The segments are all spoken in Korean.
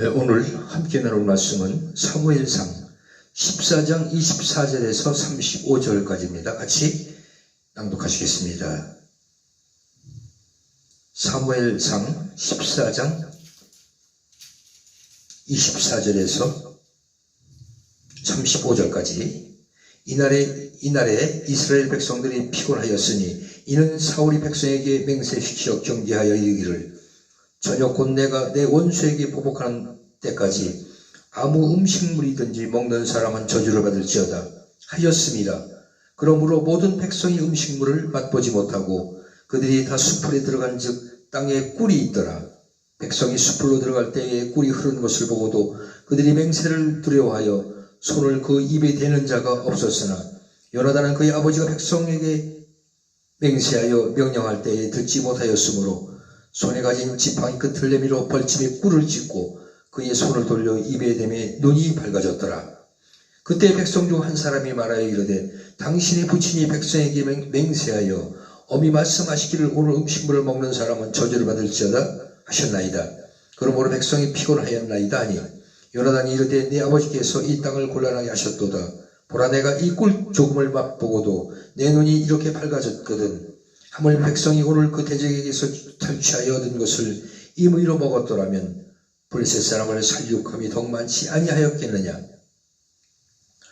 오늘 함께 나눌 말씀은 사무엘상 14장 24절에서 35절까지입니다. 같이 낭독하시겠습니다. 사무엘상 14장 24절에서 35절까지 이날에 이스라엘 백성들이 피곤하였으니 이는 사울이 백성에게 맹세시켜 경계하여 이르기를 저녁 곧 내가 내 원수에게 보복하는 때까지 아무 음식물이든지 먹는 사람은 저주를 받을지어다 하였습니다. 그러므로 모든 백성이 음식물을 맛보지 못하고 그들이 다 수풀에 들어간 즉 땅에 꿀이 있더라. 백성이 수풀로 들어갈 때에 꿀이 흐르는 것을 보고도 그들이 맹세를 두려워하여 손을 그 입에 대는 자가 없었으나 요나단은 그의 아버지가 백성에게 맹세하여 명령할 때에 듣지 못하였으므로 손에 가진 지팡이 끝을 내밀어 벌침에 꿀을 찢고 그의 손을 돌려 입에 대매 눈이 밝아졌더라. 그때 백성 중 한 사람이 말하여 이르되 당신의 부친이 백성에게 맹세하여 엄히 말씀하시기를 오늘 음식물을 먹는 사람은 저주를 받을지어다 하셨나이다. 그러므로 백성이 피곤하였나이다 하니 요나단이 이르되 내 아버지께서 이 땅을 곤란하게 하셨도다. 보라 내가 이 꿀 조금을 맛보고도 내 눈이 이렇게 밝아졌거든. 하물 백성이 오늘 그 대적에게서 탈취하여 얻은 것을 임의로 먹었더라면 블레셋 사람을 살육함이 더 많지 아니하였겠느냐.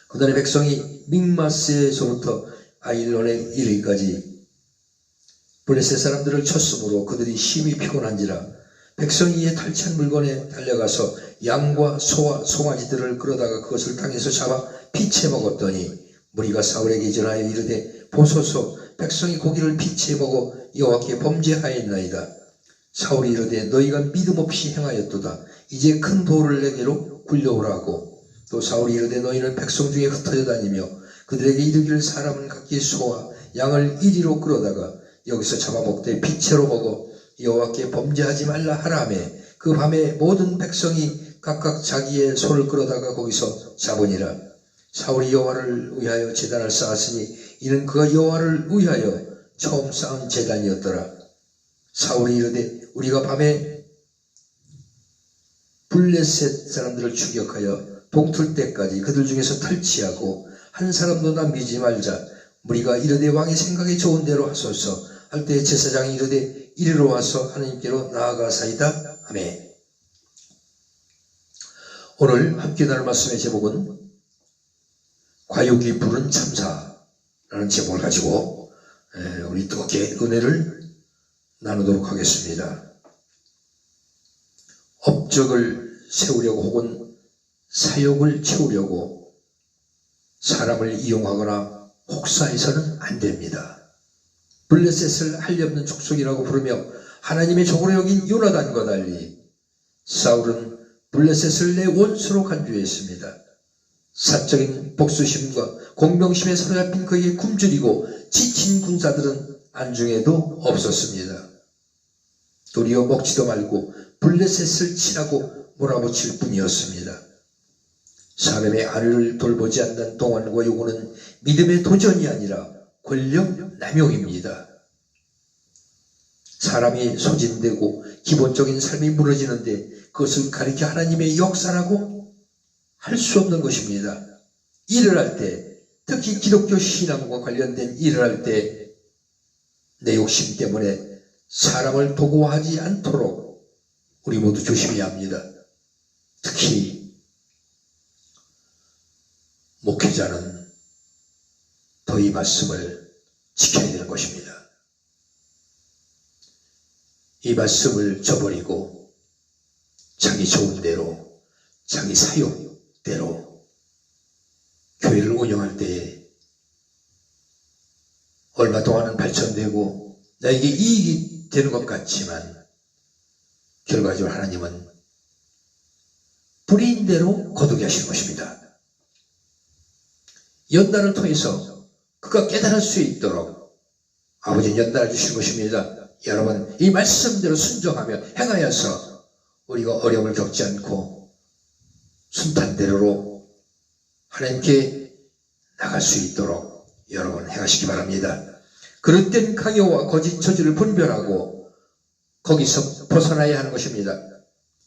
그날의 백성이 믹마스에서부터 아일론에 이르기까지 블레셋 사람들을 쳤으므로 그들이 심히 피곤한지라 백성이 이에 탈취한 물건에 달려가서 양과 소와 송아지들을 끌어다가 그것을 땅에서 잡아 피채 먹었더니 무리가 사울에게 전하여 이르되 보소서 백성이 고기를 피채 먹어 여호와께 범죄하였나이다. 사울이 이르되 너희가 믿음 없이 행하였도다. 이제 큰 돌을 내게로 굴려오라고. 또 사울이 이르되 너희는 백성 중에 흩어져 다니며 그들에게 이르기를 사람은 각기 소와 양을 이리로 끌어다가 여기서 잡아먹되 피채로 먹어 여호와께 범죄하지 말라 하라매 그 밤에 모든 백성이 각각 자기의 소를 끌어다가 거기서 잡으니라. 사울이 여호와를 위하여 제단을 쌓았으니 이는 그가 여호와를 위하여 처음 쌓은 제단이었더라. 사울이 이르되 우리가 밤에 블레셋 사람들을 추격하여 동틀 때까지 그들 중에서 탈취하고 한 사람도 남기지 말자. 무리가 이르되 왕의 생각에 좋은 대로 하소서 할 때 제사장이 이르되 이리로 와서 하나님께로 나아가사이다. 아멘. 오늘 함께 나눌 말씀의 제목은 과욕이 부른 참사라는 제목을 가지고 우리 뜨겁게 은혜를 나누도록 하겠습니다. 업적을 세우려고 혹은 사욕을 채우려고 사람을 이용하거나 혹사해서는 안 됩니다. 블레셋을 할례없는 족속이라고 부르며 하나님의 종으로 여긴 요나단과 달리 사울은 블레셋을 내 원수로 간주했습니다. 사적인 복수심과 공명심에 사로잡힌 그에게 굶주리고 지친 군사들은 안중에도 없었습니다. 도리어 먹지도 말고 블레셋을 치라고 몰아붙일 뿐이었습니다. 사람의 안위를 돌보지 않는 동안과 요구는 믿음의 도전이 아니라 권력 남용입니다. 사람이 소진되고 기본적인 삶이 무너지는데 그것을 가리켜 하나님의 역사라고 할 수 없는 것입니다. 일을 할 때, 특히 기독교 신앙과 관련된 일을 할 때 내 욕심 때문에 사람을 도구화하지 않도록 우리 모두 조심해야 합니다. 특히 목회자는 더 이 말씀을 지켜야 되는 것입니다. 이 말씀을 저버리고 자기 좋은 대로 자기 사욕대로 교회를 운영할 때에 얼마 동안은 발전되고 나에게 이익이 되는 것 같지만 결과적으로 하나님은 불의인 대로 거두게 하시는 것입니다. 연단을 통해서 그가 깨달을 수 있도록 아버지는 연단을 주시는 것입니다. 여러분 이 말씀대로 순종하며 행하여서 우리가 어려움을 겪지 않고 순탄대로로 하나님께 나갈 수 있도록 여러분 행하시기 바랍니다. 그럴 땐 강요와 거짓 저주를 분별하고 거기서 벗어나야 하는 것입니다.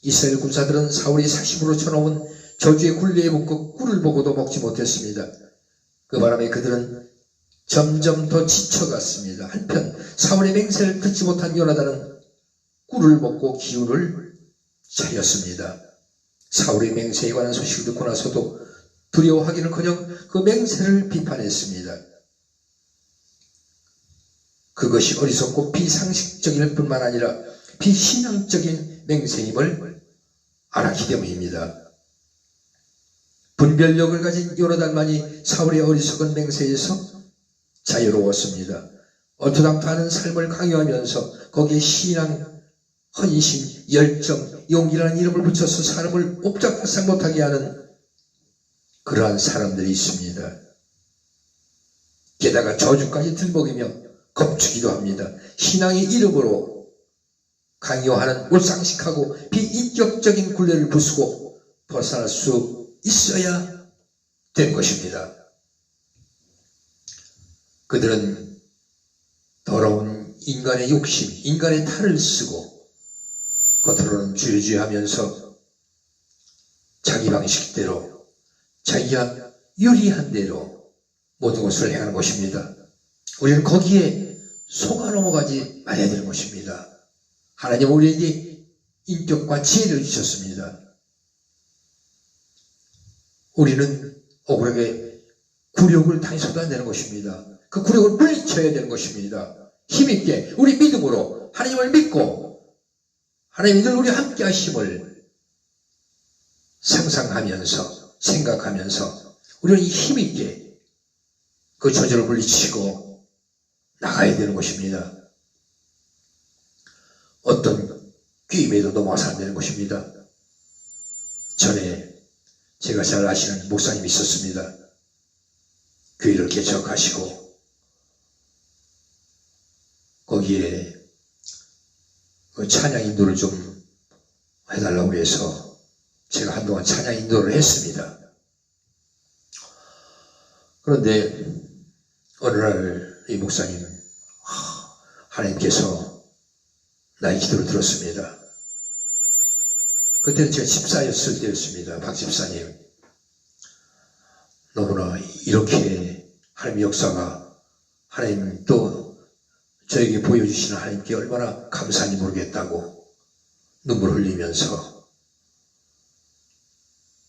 이스라엘 군사들은 사울이 사심으로 쳐놓은 저주의 굴레에 묶어 꿀을 보고도 먹지 못했습니다. 그 바람에 그들은 점점 더 지쳐갔습니다. 한편 사울의 맹세를 듣지 못한 요나단은 꿀을 먹고 기운을 차렸습니다. 사울의 맹세에 관한 소식을 듣고 나서도 두려워하기는커녕 그 맹세를 비판했습니다. 그것이 어리석고 비상식적일 뿐만 아니라 비신앙적인 맹세임을 알았기 때문입니다. 분별력을 가진 요나단만이 사울의 어리석은 맹세에서 자유로웠습니다. 얼토당토하는 삶을 강요하면서 거기에 신앙, 헌신, 열정, 용기라는 이름을 붙여서 사람을 옵작달싹 못하게 하는 그러한 사람들이 있습니다. 게다가 저주까지 들먹이며 겁주기도 합니다. 신앙의 이름으로 강요하는 몰상식하고 비인격적인 굴레를 부수고 벗어날 수 있어야 될 것입니다. 그들은 더러운 인간의 욕심, 인간의 탈을 쓰고 겉으로는 주여주여하면서 자기 방식대로 자기가 유리한 대로 모든 것을 행하는 것입니다. 우리는 거기에 속아 넘어가지 말아야 되는 것입니다. 하나님 우리에게 인격과 지혜를 주셨습니다. 우리는 억울하게 굴욕을 당해서도 안 되는 것입니다. 그 굴욕을 물리쳐야 되는 것입니다. 힘있게 우리 믿음으로 하나님을 믿고 하나님이 늘 우리와 함께 하심을 상상하면서 생각하면서 우리는 힘있게 그 저주를 물리치고 나가야 되는 것입니다. 어떤 꾀임에도 넘어가서 안 되는 것입니다. 전에 제가 잘 아시는 목사님이 있었습니다. 교회를 개척하시고 거기에 그 찬양 인도를 좀 해달라고 해서 제가 한동안 찬양 인도를 했습니다. 그런데 어느 날 이 목사님 하나님께서 나의 기도를 들었습니다. 그때는 제가 집사였을 때였습니다. 박 집사님, 너무나 이렇게 하나님의 역사가 하나님 또 저에게 보여주시는 하나님께 얼마나 감사한지 모르겠다고 눈물 흘리면서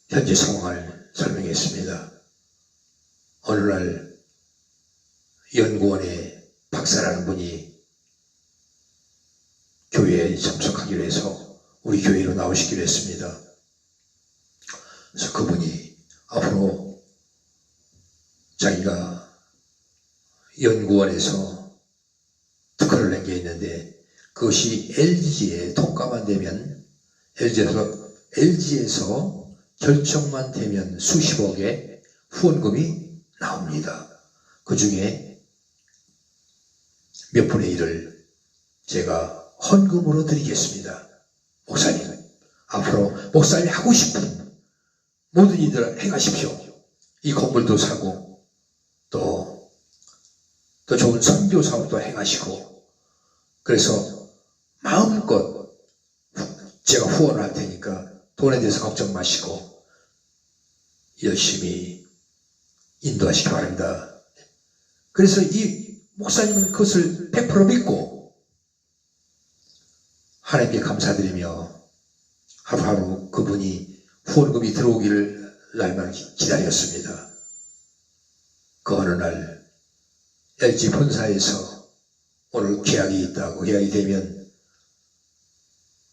현재 상황을 설명했습니다. 어느 날 연구원의 박사라는 분이 교회에 참석하기로 해서 우리 교회로 나오시기로 했습니다. 그래서 그분이 앞으로 자기가 연구원에서 특허를 낸 게 있는데 그것이 LG에 통과만 되면 LG에서 결정만 되면 수십억의 후원금이 나옵니다. 그 중에 몇 분의 1을 제가 헌금으로 드리겠습니다. 목사님, 앞으로 목사님이 하고 싶은 모든 일들을 행하십시오. 이 건물도 사고 또 좋은 선교 사업도 행하시고 그래서 마음껏 제가 후원을 할 테니까 돈에 대해서 걱정 마시고 열심히 인도하시기 바랍니다. 그래서 이 목사님은 그것을 100% 믿고 하나님께 감사드리며 하루하루 그분이 후원금이 들어오기를 날만 기다렸습니다. 그 어느 날 LG 본사에서 오늘 계약이 있다고 계약이 되면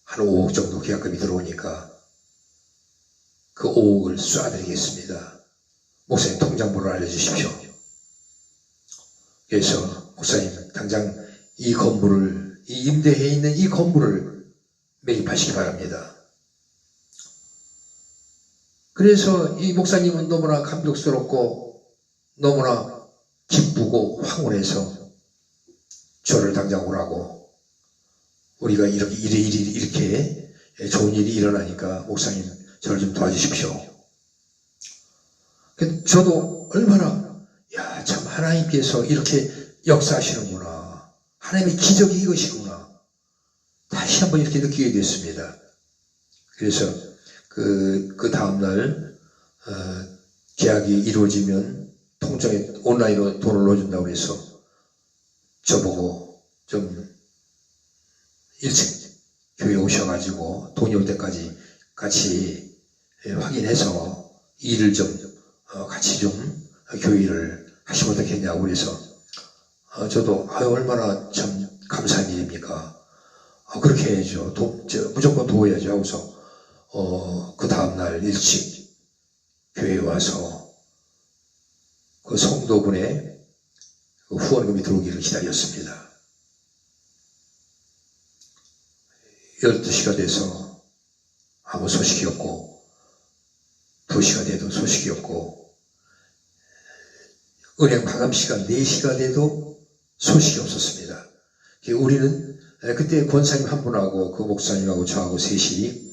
한 5억 정도 계약금이 들어오니까 그 5억을 쏴드리겠습니다. 목사님 통장번호를 알려주십시오. 그래서 목사님 당장 이 건물을 이 임대해 있는 이 건물을 매입하시기 바랍니다. 그래서 이 목사님은 너무나 감격스럽고 너무나 기쁘고 황홀해서 저를 당장 오라고 우리가 이렇게 좋은 일이 일어나니까 목사님 저를 좀 도와주십시오. 저도 얼마나 참 하나님께서 이렇게 역사하시는구나. 하나님의 기적이 이것이구나. 다시 한번 이렇게 느끼게 됐습니다. 그래서 그 다음날 계약이 이루어지면 통장에 온라인으로 돈을 넣어준다고 해서 저보고 좀 일찍 교회 오셔가지고 돈이 올 때까지 같이 확인해서 일을 좀 같이 좀 교회를 하시면 어떻겠냐고 그래서 저도 얼마나 참 감사한 일입니까? 그렇게 해야죠. 무조건 도와야죠 하고서 그 다음날 일찍 교회에 와서 그 성도분의 후원금이 들어오기를 기다렸습니다. 12시가 돼서 아무 소식이 없고 2시가 돼도 소식이 없고 은행 마감 시간 4시가 돼도 소식이 없었습니다. 우리는 그때 권사님 한 분하고 그 목사님하고 저하고 셋이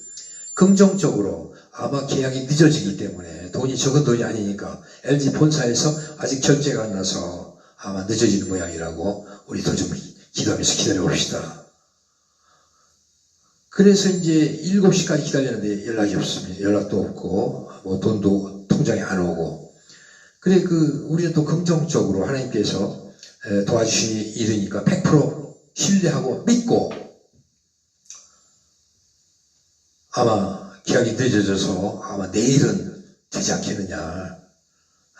긍정적으로 아마 계약이 늦어지기 때문에 돈이 적은 돈이 아니니까 LG 본사에서 아직 결제가 안 나서 아마 늦어지는 모양이라고 우리 더 좀 기도하면서 기다려봅시다. 그래서 이제 7시까지 기다렸는데 연락이 없습니다. 연락도 없고 뭐 돈도 통장에 안 오고 그래 우리는 또 긍정적으로 하나님께서 도와주시 일이니까 100% 신뢰하고 믿고 아마 계약이 늦어져서 아마 내일은 되지 않겠느냐.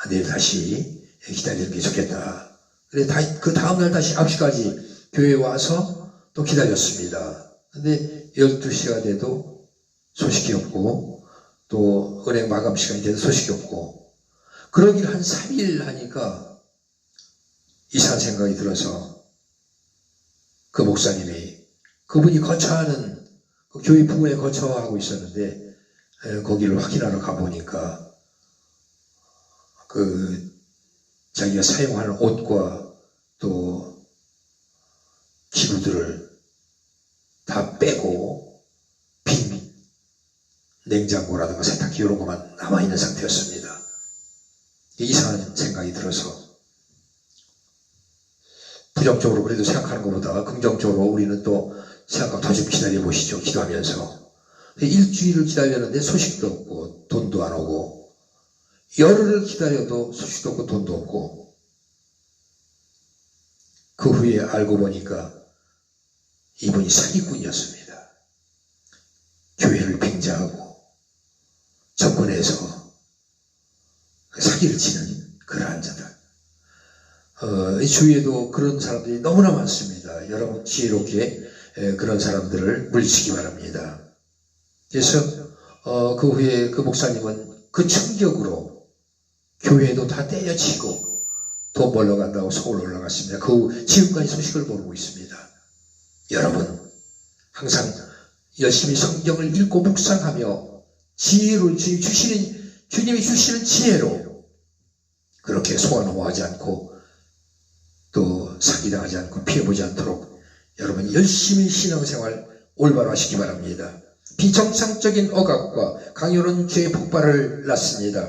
내일 다시 기다리는 게 좋겠다. 그래 그 다음날 다시 9시까지 교회에 와서 또 기다렸습니다. 근데 12시가 돼도 소식이 없고 또 은행 마감 시간이 돼도 소식이 없고 그러길 한 3일 하니까 이상한 생각이 들어서 그 목사님이 그분이 거처하는 그 교회 부근에 거처하고 있었는데 거기를 확인하러 가보니까 자기가 사용하는 옷과 또 기구들을 다 빼고 빈 냉장고라든가 세탁기 이런 것만 남아있는 상태였습니다. 이상한 생각이 들어서 부정적으로 그래도 생각하는 것보다 긍정적으로 우리는 또 생각하고 더 좀 기다려보시죠. 기도하면서. 일주일을 기다렸는데 소식도 없고 돈도 안 오고 열흘을 기다려도 소식도 없고 돈도 없고 그 후에 알고 보니까 이분이 사기꾼이었습니다. 교회를 빙자하고 접근해서 사기를 치는 그러한 자들. 이 주위에도 그런 사람들이 너무나 많습니다. 여러분 지혜롭게 그런 사람들을 물리치기 바랍니다. 그래서 그 후에 그 목사님은 그 충격으로 교회도 다 때려치고 돈 벌러 간다고 서울 올라갔습니다. 그 후 지금까지 소식을 모르고 있습니다. 여러분 항상 열심히 성경을 읽고 묵상하며 지혜를 주님이 주시는 지혜로 그렇게 소원하지 않고 또 사기당하지 않고 피해보지 않도록 여러분 열심히 신앙생활 올바로 하시기 바랍니다. 비정상적인 억압과 강요는 죄의 폭발을 낳습니다.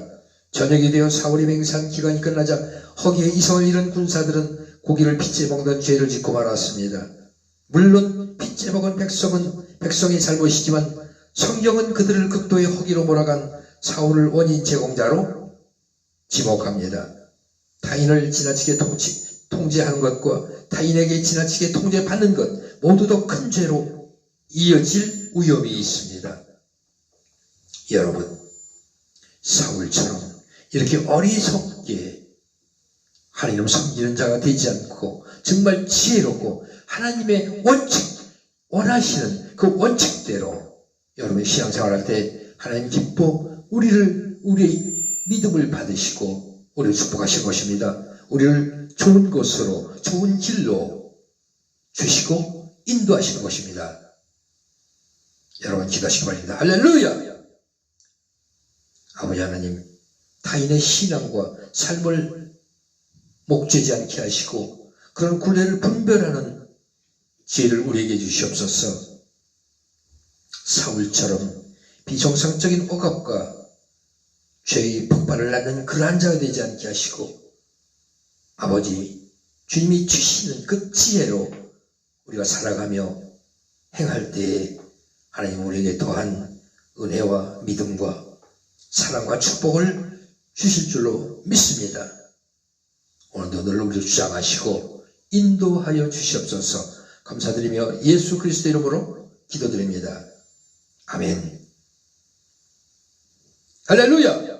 저녁이 되어 사울이 맹세한 기간이 끝나자 허기에 이성을 잃은 군사들은 고기를 핏째 먹던 죄를 짓고 말았습니다. 물론 핏째 먹은 백성의 잘못이지만 성경은 그들을 극도의 허기로 몰아간 사울을 원인 제공자로 지목합니다. 타인을 지나치게 통제하는 것과 타인에게 지나치게 통제받는 것 모두 더 큰 죄로 이어질 위험이 있습니다. 여러분 사울처럼 이렇게 어리석게 하나님을 섬기는 자가 되지 않고 정말 지혜롭고 하나님의 원하시는 그 원칙대로 여러분의 신앙생활할 때 하나님 기뻐 우리의 믿음을 받으시고 우리를 축복하실 것입니다. 우리를 좋은 곳으로 좋은 길로 주시고 인도하시는 것입니다. 여러분 기도하시기 바랍니다. 할렐루야! 아버지 하나님 타인의 신앙과 삶을 목죄지 않게 하시고 그런 굴레를 분별하는 지혜를 우리에게 주시옵소서. 사울처럼 비정상적인 억압과 죄의 폭발을 낳는 그러한 자가 되지 않게 하시고 아버지 주님이 주시는 그 지혜로 우리가 살아가며 행할 때에 하나님 우리에게 더한 은혜와 믿음과 사랑과 축복을 주실 줄로 믿습니다. 오늘도 늘 우리를 주장하시고 인도하여 주시옵소서. 감사드리며 예수 그리스도 이름으로 기도드립니다. 아멘. 할렐루야.